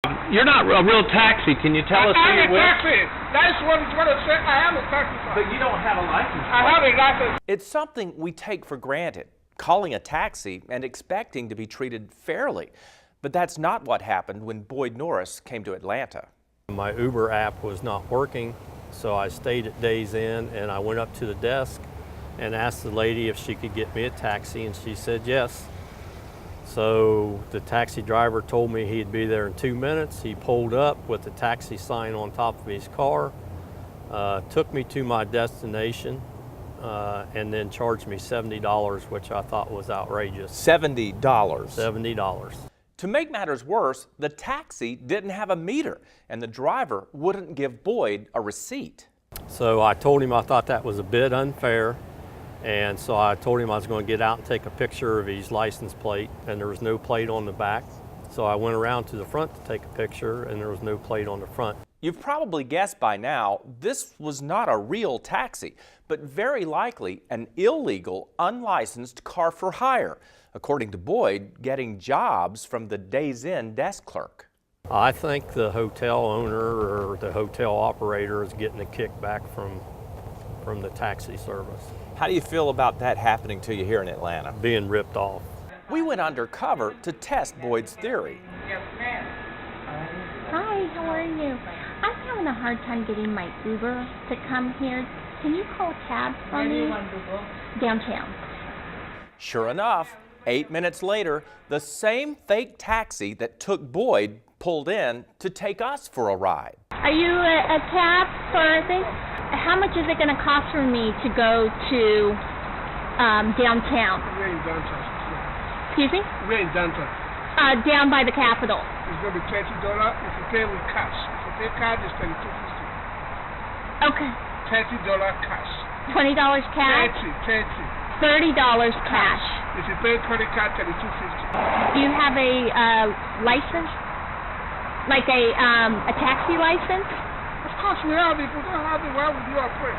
You're not a real taxi. Can you tell us who you're with? I'm a taxi. That's what it's going to say. I am a taxi. But you don't have a license. I have a license. It's something we take for granted, calling a taxi and expecting to be treated fairly. But that's not what happened when Boyd Norris came to Atlanta. My Uber app was not working, so I stayed at Days Inn and I went up to the desk and asked the lady if she could get me a taxi, and she said yes. So the taxi driver told me he'd be there in 2 minutes. He pulled up with the taxi sign on top of his car, took me to my destination, and then charged me $70, which I thought was outrageous. $70. $70. To make matters worse, the taxi didn't have a meter, and the driver wouldn't give Boyd a receipt. So I told him I thought that was a bit unfair, and so I told him I was going to get out and take a picture of his license plate, and there was no plate on the back. So I went around to the front to take a picture, and there was no plate on the front. You've probably guessed by now, this was not a real taxi, but very likely an illegal, unlicensed car for hire, according to Boyd, getting jobs from the Days Inn desk clerk. I think the hotel owner or the hotel operator is getting a kickback from the taxi service. How do you feel about that happening to you here in Atlanta? Being ripped off. We went undercover to test Boyd's theory. Yes, ma'am. Hi, how are you? I'm having a hard time getting my Uber to come here. Can you call a cab for me? Downtown. Sure enough, 8 minutes later, the same fake taxi that took Boyd pulled in to take us for a ride. Are you a cab for a thing? How much is it going to cost for me to go to downtown? We're in downtown. Excuse me? We're in downtown. Down by the Capitol. It's going to be $30 if you pay with cash. If you pay card, it's $32.50. Okay. $30 cash. $20 cash? 30. $30 cash. If you pay credit card, $32.50. Do you have a license? Like a taxi license? Of course we have it. If we don't have it, why would you operate?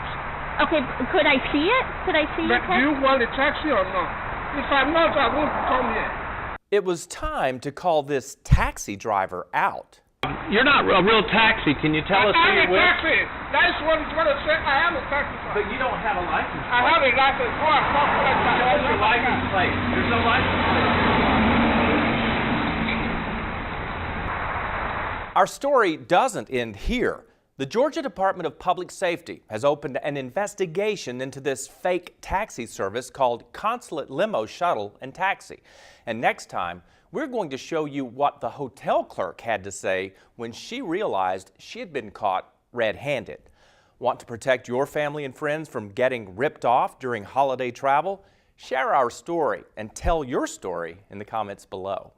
Okay, could I see it? Could I see But your do you want a taxi or not? If I'm not, I won't come here. It was time to call this taxi driver out. You're not a real taxi. Can you tell us who you're I'm a with? taxi. That's what it's going to say. I am a taxi. But you don't have a license. I have a license. Oh, I'm not going to Show us your license plate. There's no license plate. Our story doesn't end here. The Georgia Department of Public Safety has opened an investigation into this fake taxi service called Consulate Limo Shuttle and Taxi. And next time, we're going to show you what the hotel clerk had to say when she realized she had been caught red-handed. Want to protect your family and friends from getting ripped off during holiday travel? Share our story and tell your story in the comments below.